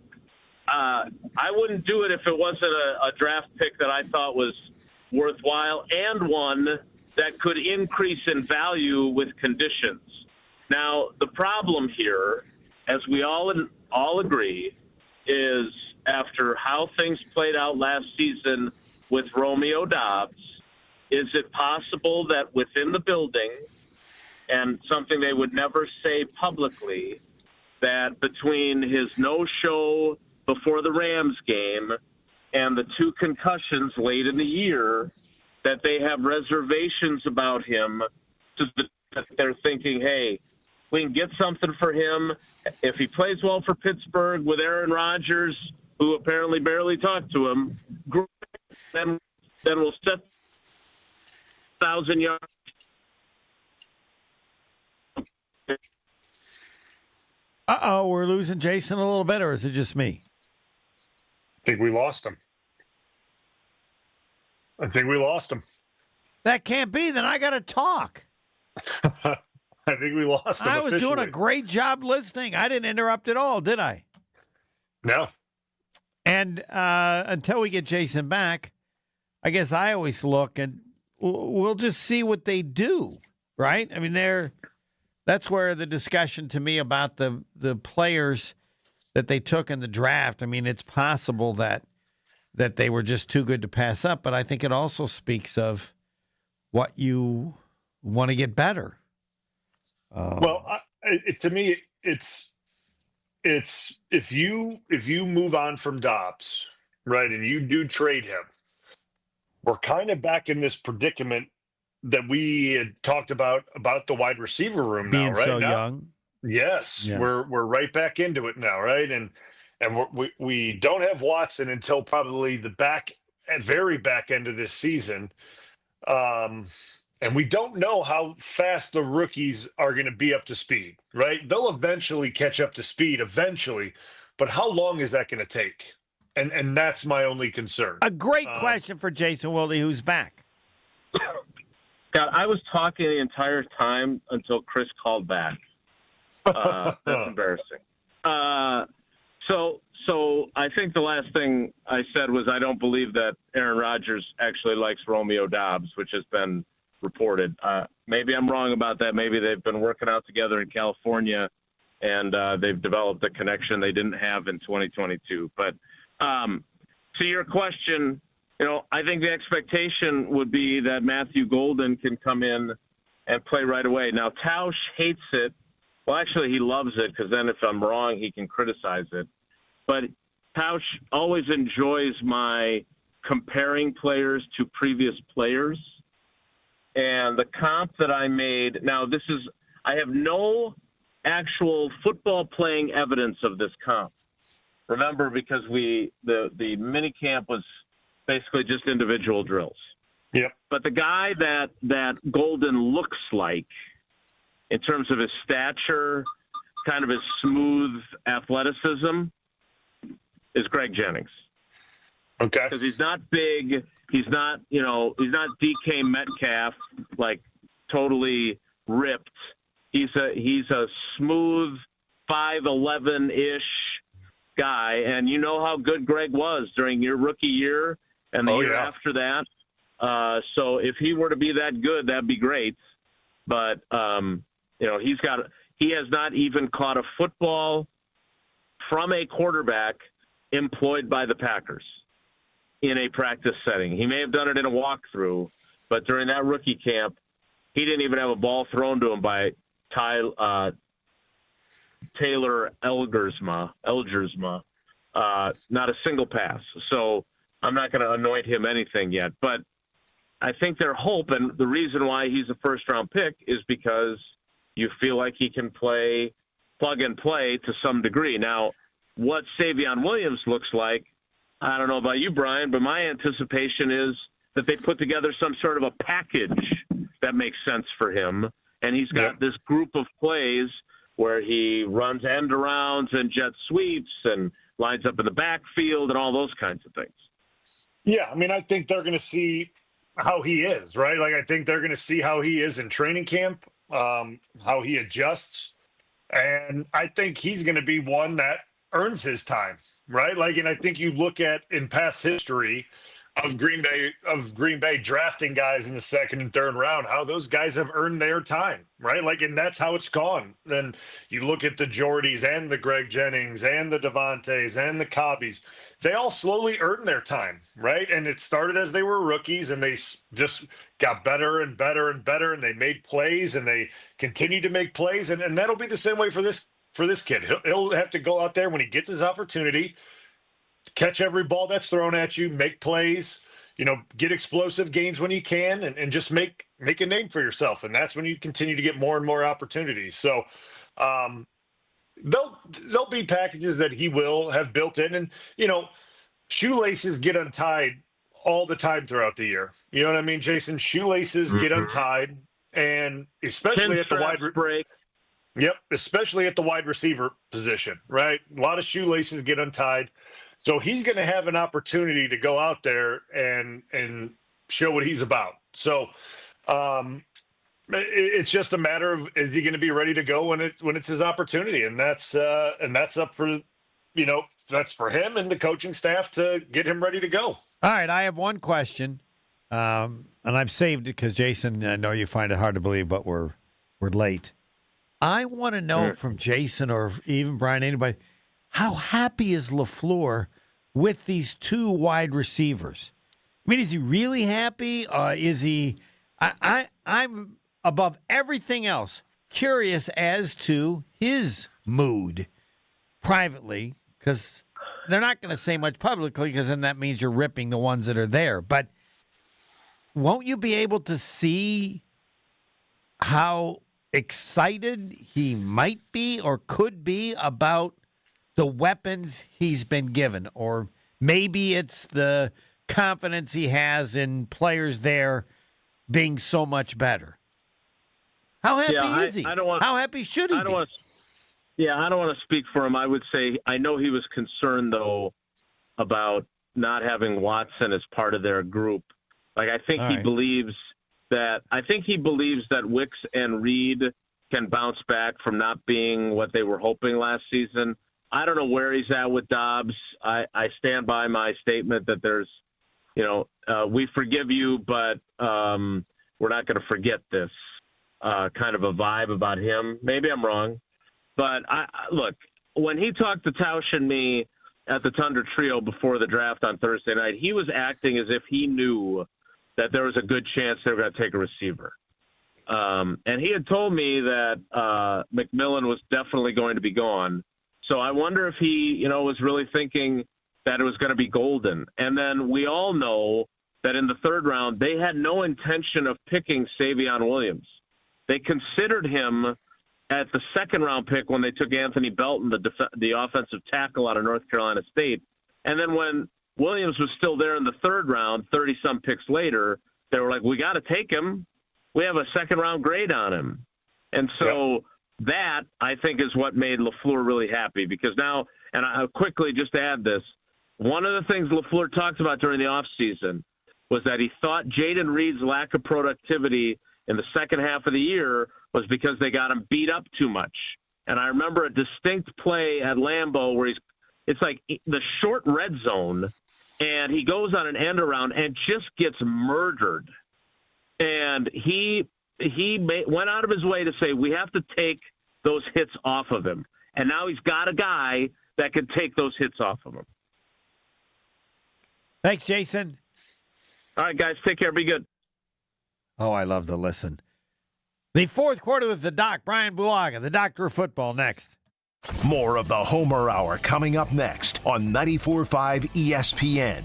I wouldn't do it if it wasn't a draft pick that I thought was worthwhile and one that could increase in value with conditions. Now, the problem here, as we all agree, is after how things played out last season with Romeo Dobbs, is it possible that within the building, and something they would never say publicly, that between his no-show before the Rams game and the two concussions late in the year, that they have reservations about him, that they're thinking, hey, we can get something for him. If he plays well for Pittsburgh with Aaron Rodgers, who apparently barely talked to him, then we'll set 1,000 yards. We're losing Jason a little bit, or is it just me? I think we lost him. That can't be. Then I got to talk. I think we lost him. I was doing a great job listening. I didn't interrupt at all, did I? No. And until we get Jason back, I guess I always look and we'll just see what they do, right? I mean, that's where the discussion to me about the players that they took in the draft. I mean, it's possible that they were just too good to pass up, but I think it also speaks of what you want to get better. To me, it's if you move on from Dobbs, right, and you do trade him, we're kind of back in this predicament that we had talked about the wide receiver room being now, right? so now, young. Yes, Yeah. we're right back into it now, right? And we don't have Watson until probably the very back end of this season. And we don't know how fast the rookies are going to be up to speed, right? They'll eventually catch up to speed, but how long is that going to take? And that's my only concern. A great question for Jason Wilde, who's back. God, I was talking the entire time until Chris called back. That's embarrassing. So I think the last thing I said was I don't believe that Aaron Rodgers actually likes Romeo Dobbs, which has been reported. Maybe I'm wrong about that. Maybe they've been working out together in California and they've developed a connection they didn't have in 2022. But to your question, I think the expectation would be that Matthew Golden can come in and play right away. Now, Tausch hates it. Well, actually, he loves it because then if I'm wrong, he can criticize it. but Tausch always enjoys my comparing players to previous players. And the comp that I made, now I have no actual football playing evidence of this comp. Remember, because the mini camp was basically just individual drills. Yep. But the guy that Golden looks like in terms of his stature, kind of his smooth athleticism, is Greg Jennings. Okay. Because he's not big. He's not DK Metcalf, like totally ripped. He's a smooth 5'11" guy, and you know how good Greg was during your rookie year and the year after that. So if he were to be that good, that'd be great. But he has not even caught a football from a quarterback employed by the Packers in a practice setting. He may have done it in a walkthrough, but during that rookie camp, he didn't even have a ball thrown to him by Taylor Elgersma, not a single pass. So I'm not going to anoint him anything yet. But I think their hope, and the reason why he's a first-round pick, is because you feel like he can play plug and play to some degree. Now, what Savion Williams looks like, I don't know about you, Brian, but my anticipation is that they put together some sort of a package that makes sense for him. And he's got this group of plays where he runs end arounds and jet sweeps and lines up in the backfield and all those kinds of things. Yeah, I mean, I think they're going to see how he is, right? Like, I think they're going to see how he is in training camp, how he adjusts. And I think he's going to be one that earns his time, right? Like, and I think you look at in past history of Green Bay drafting guys in the second and third round, how those guys have earned their time, right? Like, and that's how it's gone. Then you look at the Jordys and the Greg Jennings and the Devontaes and the Cobbies. They all slowly earned their time, right? And it started as they were rookies, and they just got better and better and better, and they made plays, and they continue to make plays, and that'll be the same way for this kid. He'll have to go out there when he gets his opportunity, catch every ball that's thrown at you, make plays, get explosive gains when you can, and just make a name for yourself. And that's when you continue to get more and more opportunities. So there'll be packages that he will have built in. And, shoelaces get untied all the time throughout the year. You know what I mean, Jason? Shoelaces get untied, and especially at the wide break. Yep, especially at the wide receiver position, right? A lot of shoelaces get untied. So he's going to have an opportunity to go out there and show what he's about. So it's just a matter of, is he going to be ready to go when it's his opportunity? And that's up for, that's for him and the coaching staff to get him ready to go. All right, I have one question, and I've saved it because, Jason, I know you find it hard to believe, but we're late. I want to know from Jason or even Brian, anybody, how happy is LaFleur with these two wide receivers? I mean, is he really happy? Is he? I'm above everything else curious as to his mood privately, because they're not going to say much publicly, because then that means you're ripping the ones that are there. But won't you be able to see how excited he might be or could be about the weapons he's been given? Or maybe it's the confidence he has in players there being so much better. How happy is he? How happy should he be? I don't want to speak for him. I would say I know he was concerned, though, about not having Watson as part of their group. Like, I think he believes that Wicks and Reed can bounce back from not being what they were hoping last season. I don't know where he's at with Dobbs. I stand by my statement that there's, we forgive you, but we're not going to forget this kind of a vibe about him. Maybe I'm wrong. But, look, when he talked to Tausch and me at the Thunder Trio before the draft on Thursday night, he was acting as if he knew that there was a good chance they were going to take a receiver. And he had told me that McMillan was definitely going to be gone. So I wonder if he, was really thinking that it was going to be golden. And then we all know that in the third round, they had no intention of picking Savion Williams. They considered him at the second round pick when they took Anthony Belton, the offensive tackle out of North Carolina State. And then when Williams was still there in the third round, 30-some picks later, they were like, we got to take him. We have a second-round grade on him. And so that, I think, is what made LaFleur really happy because now, and I'll quickly just add this, one of the things LaFleur talked about during the offseason was that he thought Jaden Reed's lack of productivity in the second half of the year was because they got him beat up too much. And I remember a distinct play at Lambeau where it's like the short red zone, and he goes on an end around and just gets murdered. And he went out of his way to say, we have to take those hits off of him. And now he's got a guy that can take those hits off of him. Thanks, Jason. All right, guys, take care. Be good. Oh, I love to listen. The fourth quarter with the doc, Bryan Bulaga, the doctor of football, next. More of the Homer Hour coming up next on 94.5 ESPN.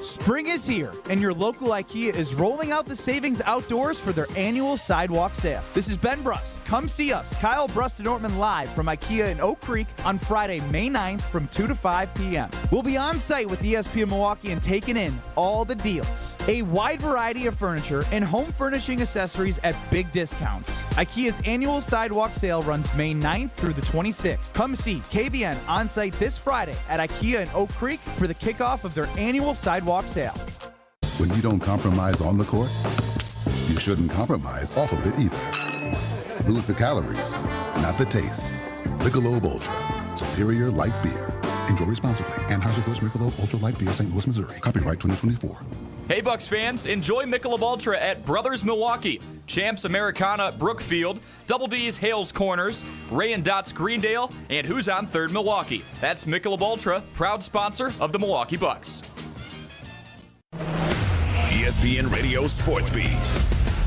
Spring is here, and your local IKEA is rolling out the savings outdoors for their annual sidewalk sale. This is Ben Brust. Come see us, Kyle Brust and Ortman, live from IKEA in Oak Creek on Friday, May 9th from 2 to 5 p.m. We'll be on site with ESPN Milwaukee and taking in all the deals. A wide variety of furniture and home furnishing accessories at big discounts. IKEA's annual sidewalk sale runs May 9th through the 26th. Come see KBN on site this Friday at IKEA in Oak Creek for the kickoff of their annual sidewalk sale. When you don't compromise on the court, you shouldn't compromise off of it either. Lose the calories, not the taste. Michelob Ultra, superior light beer. Enjoy responsibly. Anheuser-Busch Michelob Ultra Light Beer, St. Louis, Missouri. Copyright 2024. Hey, Bucks fans, enjoy Michelob Ultra at Brothers Milwaukee, Champs Americana Brookfield, Double D's Hales Corners, Ray and Dot's Greendale, and Who's on Third Milwaukee. That's Michelob Ultra, proud sponsor of the Milwaukee Bucks. ESPN Radio Sports Beat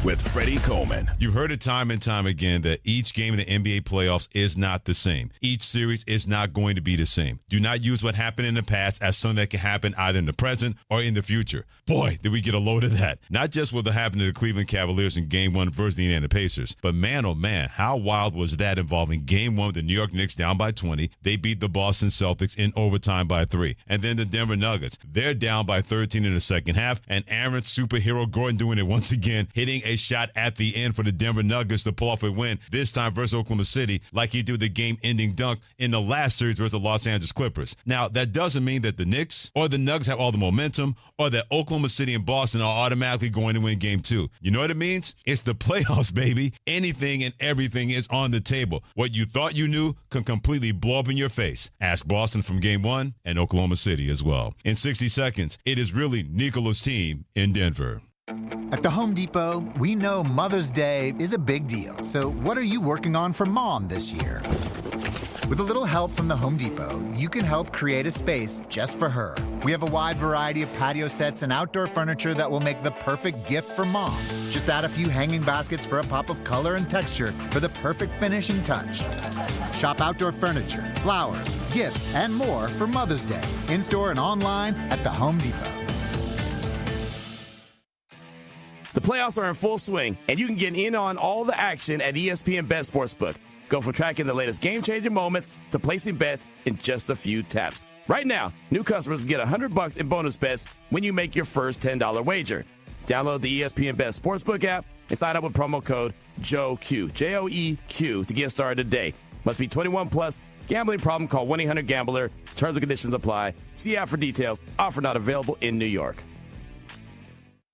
with Freddie Coleman. You've heard it time and time again that each game in the NBA playoffs is not the same. Each series is not going to be the same. Do not use what happened in the past as something that can happen either in the present or in the future. Boy, did we get a load of that. Not just what happened to the Cleveland Cavaliers in Game 1 versus the Indiana Pacers, but man, oh man, how wild was that involving Game 1 with the New York Knicks down by 20. They beat the Boston Celtics in overtime by 3. And then the Denver Nuggets, they're down by 13 in the second half, and Aaron Superhero Gordon doing it once again, hitting a shot at the end for the Denver Nuggets to pull off a win, this time versus Oklahoma City, like he did the game-ending dunk in the last series versus the Los Angeles Clippers. Now, that doesn't mean that the Knicks or the Nuggets have all the momentum or that Oklahoma City and Boston are automatically going to win Game 2. You know what it means? It's the playoffs, baby. Anything and everything is on the table. What you thought you knew can completely blow up in your face. Ask Boston from Game 1 and Oklahoma City as well. In 60 seconds, it is really Nikola's team in Denver. At the Home Depot, we know Mother's Day is a big deal. So what are you working on for Mom this year? With a little help from the Home Depot, you can help create a space just for her. We have a wide variety of patio sets and outdoor furniture that will make the perfect gift for Mom. Just add a few hanging baskets for a pop of color and texture for the perfect finishing touch. Shop outdoor furniture, flowers, gifts, and more for Mother's Day, in-store and online at the Home Depot. The playoffs are in full swing, and you can get in on all the action at ESPN Bet Sportsbook. Go from tracking the latest game-changing moments to placing bets in just a few taps. Right now, new customers can get $100 in bonus bets when you make your first $10 wager. Download the ESPN Bet Sportsbook app and sign up with promo code JOEQ, J-O-E-Q, to get started today. Must be 21 plus. Gambling problem? Call 1-800-GAMBLER. Terms and conditions apply. See app for details. Offer not available in New York.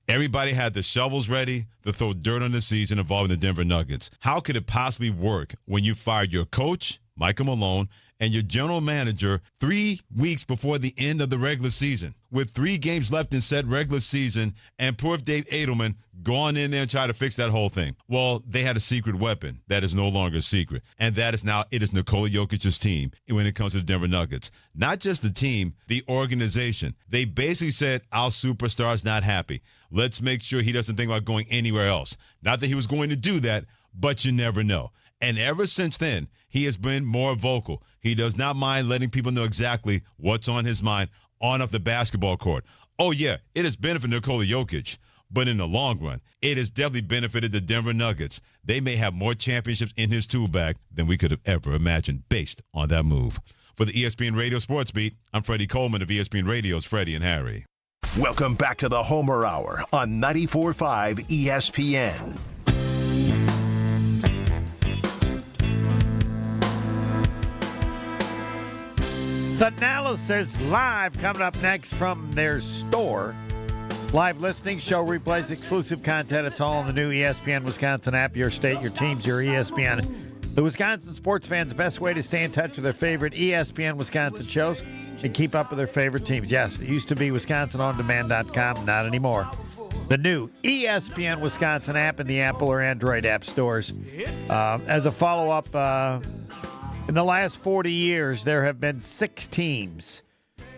Everybody had the shovels ready to throw dirt on the season involving the Denver Nuggets. How could it possibly work when you fired your coach, Michael Malone, and your general manager 3 weeks before the end of the regular season? With 3 games left in said regular season, and poor Dave Edelman going in there and try to fix that whole thing. Well, they had a secret weapon that is no longer a secret, and that is now it is Nikola Jokic's team when it comes to the Denver Nuggets. Not just the team, the organization. They basically said, our superstar's not happy. Let's make sure he doesn't think about going anywhere else. Not that he was going to do that, but you never know. And ever since then, he has been more vocal. He does not mind letting people know exactly what's on his mind on off the basketball court. Oh, yeah, it has benefited Nikola Jokic. But in the long run, it has definitely benefited the Denver Nuggets. They may have more championships in his tool bag than we could have ever imagined based on that move. For the ESPN Radio Sports Beat, I'm Freddie Coleman of ESPN Radio's Freddie and Harry. Welcome back to the Homer Hour on 94.5 ESPN. Analysis live coming up next from their store. Live listening, show replays, exclusive content. It's all on the new ESPN Wisconsin app. Your state, your teams, your ESPN. The Wisconsin sports fans' best way to stay in touch with their favorite ESPN Wisconsin shows and keep up with their favorite teams. Yes, it used to be WisconsinOnDemand.com, not anymore. The new ESPN Wisconsin app in the Apple or Android app stores. As a follow-up, in the last 40 years, there have been 6 teams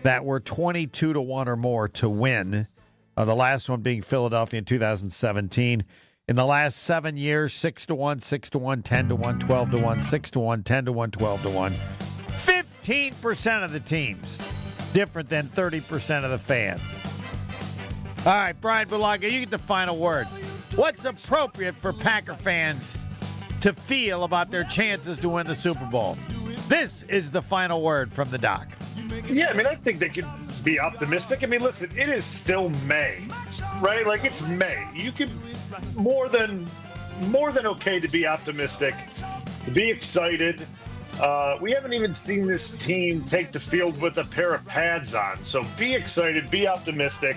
that were 22-1 or more to win. The last one being Philadelphia in 2017. In the last 7 years, 6-1, 6-1, 10-1, 12-1, 6-1, 10-1, 12-1. 15% of the teams, different than 30% of the fans. All right, Bryan Bulaga, you get the final word. What's appropriate for Packer fans to feel about their chances to win the Super Bowl? This is the final word from the doc. Yeah, I mean, I think they could be optimistic. I mean, listen, it is still May, right? Like, it's May. You could more than okay to be optimistic, to be excited. We haven't even seen this team take the field with a pair of pads on. So be excited, be optimistic.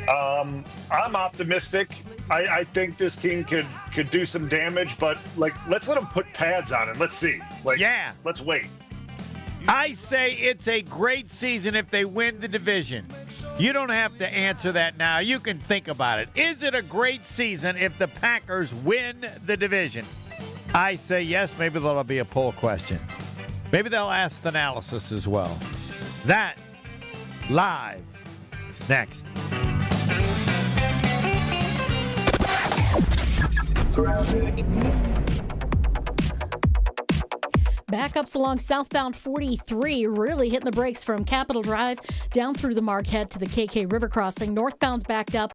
I'm optimistic. I think this team could do some damage, but like, let's let them put pads on and let's see. Like, yeah, let's wait. I say it's a great season if they win the division. You don't have to answer that now. You can think about it. Is it a great season if the Packers win the division? I say yes. Maybe that'll be a poll question. Maybe they'll ask the analysis as well. That live next. Backups along southbound 43, really hitting the brakes from Capitol Drive down through the Marquette to the KK River crossing. Northbound's backed up